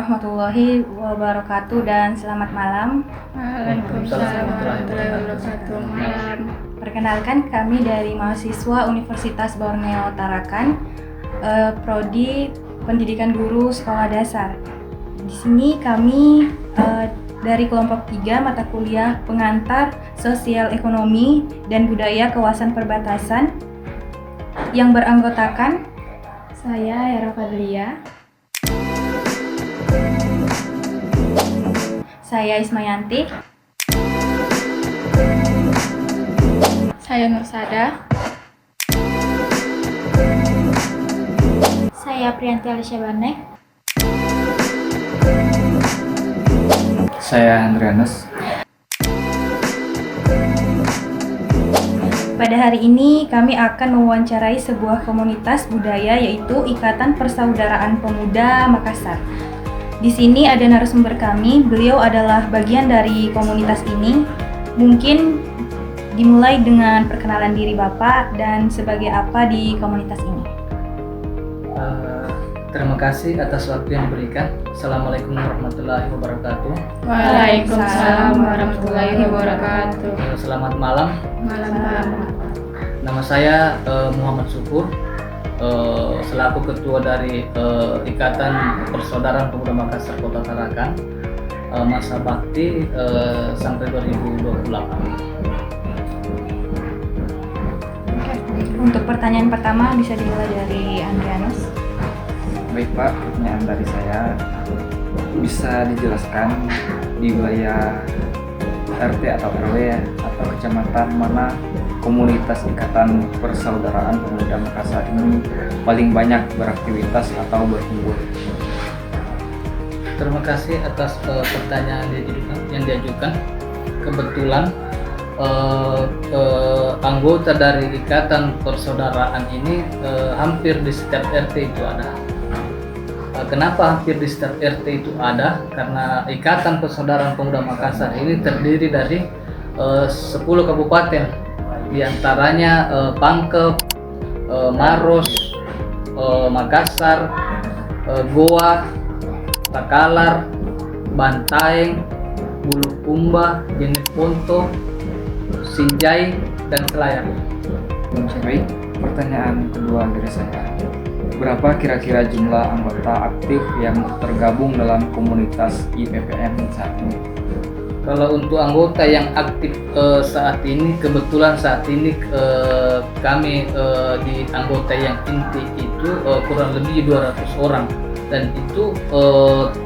warahmatullahi wabarakatuh dan selamat malam. Waalaikumsalam warahmatullahi wabarakatuh. Malam. Perkenalkan, kami dari mahasiswa Universitas Borneo Tarakan, Prodi Pendidikan Guru Sekolah Dasar. Di sini kami dari kelompok 3 mata kuliah pengantar Sosial Ekonomi dan Budaya Kawasan Perbatasan yang beranggotakan saya Hera Fadlia, saya Ismayanti, Saya Nursada. Saya Priyanti Alicia Banek. Saya Andrianus. Pada hari ini kami akan mewawancarai sebuah komunitas budaya yaitu Ikatan Persaudaraan Pemuda Makassar. Di sini ada narasumber kami, beliau adalah bagian dari komunitas ini. Mungkin dimulai dengan perkenalan diri Bapak dan sebagai apa di komunitas ini. Terima kasih atas waktu yang diberikan. Assalamualaikum warahmatullahi wabarakatuh. Waalaikumsalam warahmatullahi wabarakatuh. Selamat malam. Malam. Nama saya Muhammad Syukur, selaku ketua dari Ikatan Persaudaraan Pemuda Makassar Kota Tarakan, masa bakti sampai 2028. Untuk pertanyaan pertama bisa dimulai dari Andrianus. Baik Pak, pertanyaan dari saya, bisa dijelaskan di wilayah RT atau RW atau kecamatan mana komunitas Ikatan Persaudaraan Pemuda Makassar ini paling banyak beraktivitas atau berkumpul? Terima kasih atas pertanyaan yang diajukan. Kebetulan anggota dari Ikatan Persaudaraan ini hampir di setiap RT itu ada. Kenapa hampir di setiap RT itu ada? Karena Ikatan Persaudaraan Pemuda Makassar ini terdiri dari 10 kabupaten, diantaranya Pangkep, Maros, Makassar, Goa, Takalar, Bantaeng, Bulukumba, Jeneponto, Sinjai, dan Selayar. Baik, pertanyaan kedua dari saya, berapa kira-kira jumlah anggota aktif yang tergabung dalam komunitas IPPM saat ini? Kalau untuk anggota yang aktif saat ini, kebetulan saat ini kami di anggota yang inti itu kurang lebih 200 orang, dan itu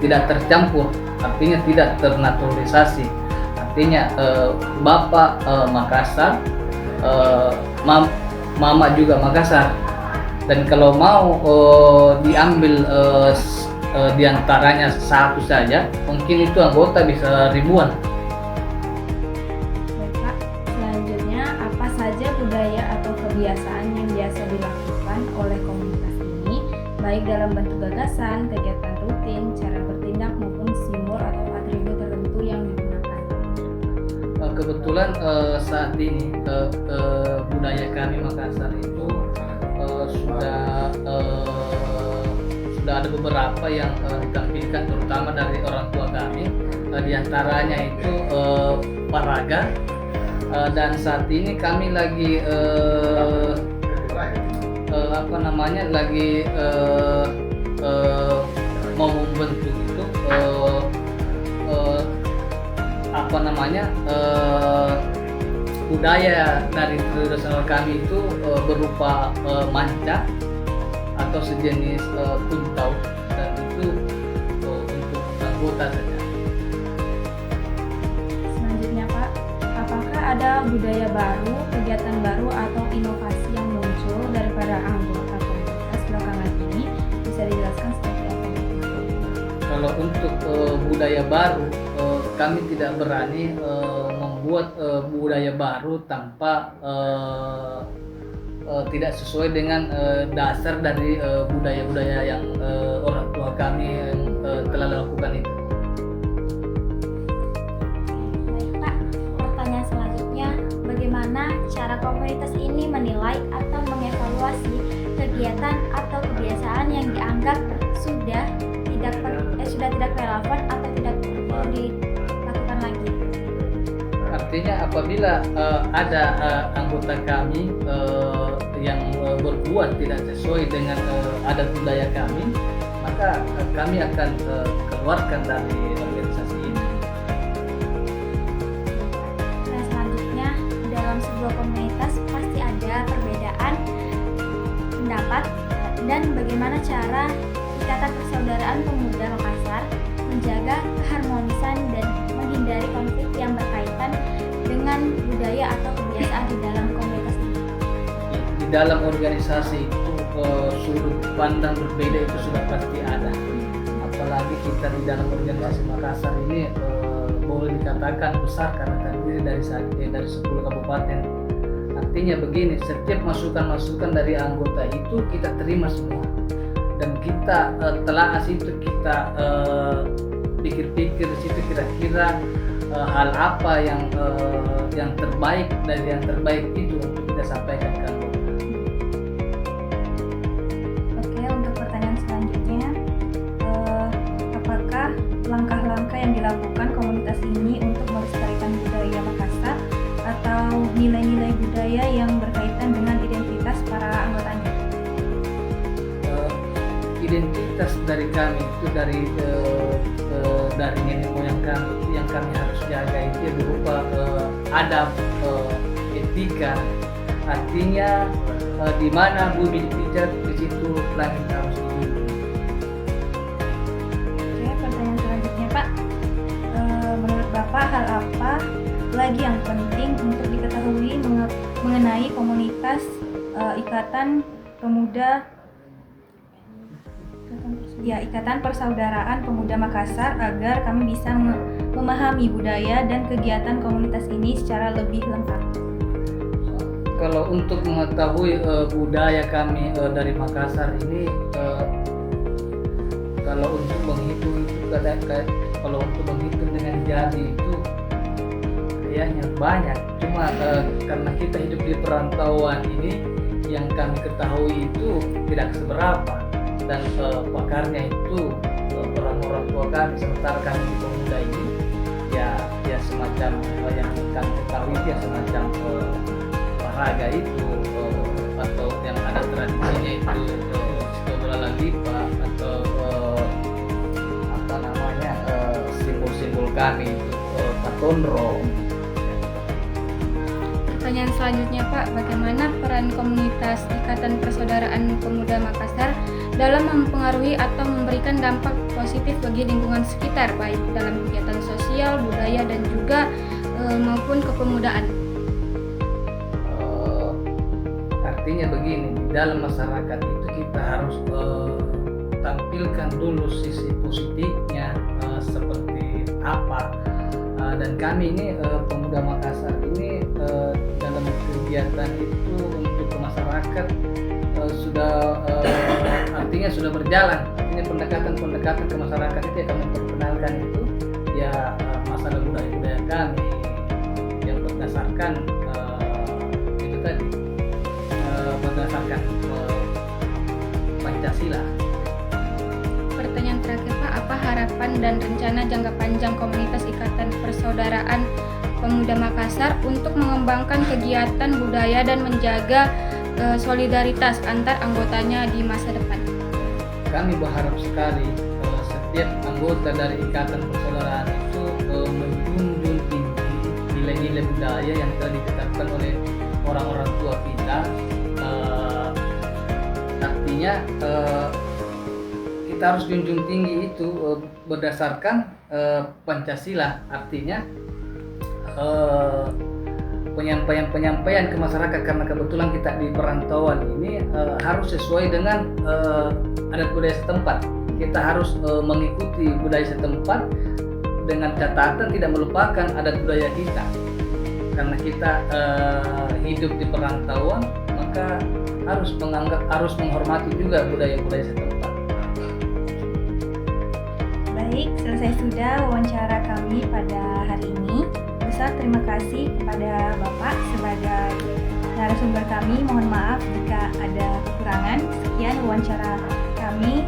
tidak tercampur, artinya tidak ternaturalisasi. Artinya Bapak Makassar, Mama juga Makassar. Dan kalau mau diambil diantaranya satu saja, mungkin itu anggota bisa ribuan. Baik Pak, selanjutnya apa saja budaya atau kebiasaan yang biasa dilakukan oleh komunitas ini, baik dalam bentuk gagasan, kegiatan rutin, cara bertindak maupun simbol atau atribut tertentu yang digunakan? Kebetulan saat ini budaya kami Makassar itu sudah ada beberapa yang ditampilkan, terutama dari orang tua kami. Di antaranya itu Paraga, dan saat ini kami lagi mau membentuk itu budaya dari tradisional kami itu berupa manca atau sejenis puntau, dan itu untuk anggota saja. Selanjutnya Pak, apakah ada budaya baru, kegiatan baru atau inovasi yang muncul daripada anggota komunitas belakangan ini? Bisa dijelaskan seperti apa? Kalau untuk budaya baru, kami tidak berani membuat budaya baru tanpa tidak sesuai dengan dasar dari budaya-budaya yang orang tua kami yang telah lakukan itu. Baik Pak, pertanyaan selanjutnya, bagaimana cara komunitas ini menilai atau mengevaluasi kegiatan atau kebiasaan yang dianggap sudah sudah tidak relevan atau tidak perlu dilakukan lagi? Artinya apabila ada anggota kami yang berbuat tidak sesuai dengan adat budaya kami, maka kami akan keluarkan dari organisasi ini. Dan selanjutnya, dalam sebuah komunitas pasti ada perbedaan pendapat dan bagaimana cara Ikatan Persaudaraan Pemuda Makassar menjaga keharmonisan dan menghindari konflik yang berkaitan dengan budaya atau kebiasaan di dalam komunitas ini. Di dalam organisasi itu sudut pandang berbeda itu sudah pasti ada. Apalagi kita di dalam organisasi Makassar ini boleh dikatakan besar karena terdiri dari 10 kabupaten. Artinya begini, setiap masukan-masukan dari anggota itu kita terima semua dan kita telaah situ, kita pikir-pikir di situ kira-kira hal apa yang terbaik dari yang terbaik itu untuk kita sampaikan ke anggota. Oke, untuk pertanyaan selanjutnya, apakah langkah-langkah yang dilakukan komunitas ini untuk melestarikan budaya Makassar atau nilai-nilai budaya yang berkaitan dengan identitas para anggotanya? Identitas dari kami itu dari nenek moyang kami itu yang kami harus jaga itu berupa adab, etika. Artinya di mana bumi dipijak di situ langit harus dijunjung. Oke, pertanyaan selanjutnya Pak, menurut Bapak hal apa lagi yang penting untuk diketahui mengenai komunitas Ikatan Persaudaraan Pemuda Makassar agar kami bisa memahami budaya dan kegiatan komunitas ini secara lebih lengkap? Kalau untuk mengetahui budaya kami dari Makassar ini, kalau untuk menghitung itu kalau untuk menghitung dengan jari itu kayaknya banyak. Cuma karena kita hidup di perantauan ini, yang kami ketahui itu tidak seberapa dan pakarnya itu orang-orang tua kami, sementara kami di pemuda ini ya semacam yang kami ketahui itu ya semacam olahraga itu atau yang ada tradisinya itu bola lipa atau apa namanya simbol-simbol kami itu patondro. Pertanyaan selanjutnya Pak, bagaimana peran komunitas Ikatan Persaudaraan Pemuda Makassar dalam mempengaruhi atau memberikan dampak positif bagi lingkungan sekitar, baik dalam kegiatan sosial, budaya, dan juga maupun kepemudaan? Artinya begini, di dalam masyarakat itu kita harus tampilkan dulu sisi positifnya seperti apa. Dan kami ini pemuda Makassar ini dalam kegiatan itu untuk ke masyarakat sudah artinya sudah berjalan. Artinya pendekatan ke masyarakat itu yang kami perkenalkan itu ya masalah budaya kami yang berdasarkan itu tadi berdasarkan Pancasila. Pertanyaan terakhir Pak, apa harapan dan rencana jangka panjang komunitas Ikatan Persaudaraan Pemuda Makassar untuk mengembangkan kegiatan budaya dan menjaga solidaritas antar anggotanya di masa depan? Kami berharap sekali setiap anggota dari Ikatan Persaudaraan itu menjunjung tinggi nilai-nilai budaya yang telah ditetapkan oleh orang-orang tua kita. Artinya kita harus junjung tinggi itu berdasarkan Pancasila. Artinya penyampaian ke masyarakat, karena kebetulan kita di perantauan ini harus sesuai dengan adat budaya setempat. Kita harus mengikuti budaya setempat dengan catatan tidak melupakan adat budaya kita. Karena kita hidup di perantauan, maka harus menghormati juga budaya-budaya setempat. Baik, selesai sudah wawancara kami pada hari ini. Besar terima kasih kepada Bapak sebagai narasumber kami. Mohon maaf jika ada kekurangan. Sekian wawancara kami.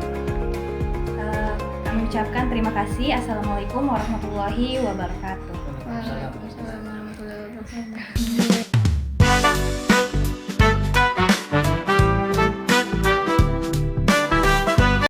Kami mengucapkan terima kasih. Assalamualaikum warahmatullahi wabarakatuh. Waalaikumsalam warahmatullahi wabarakatuh.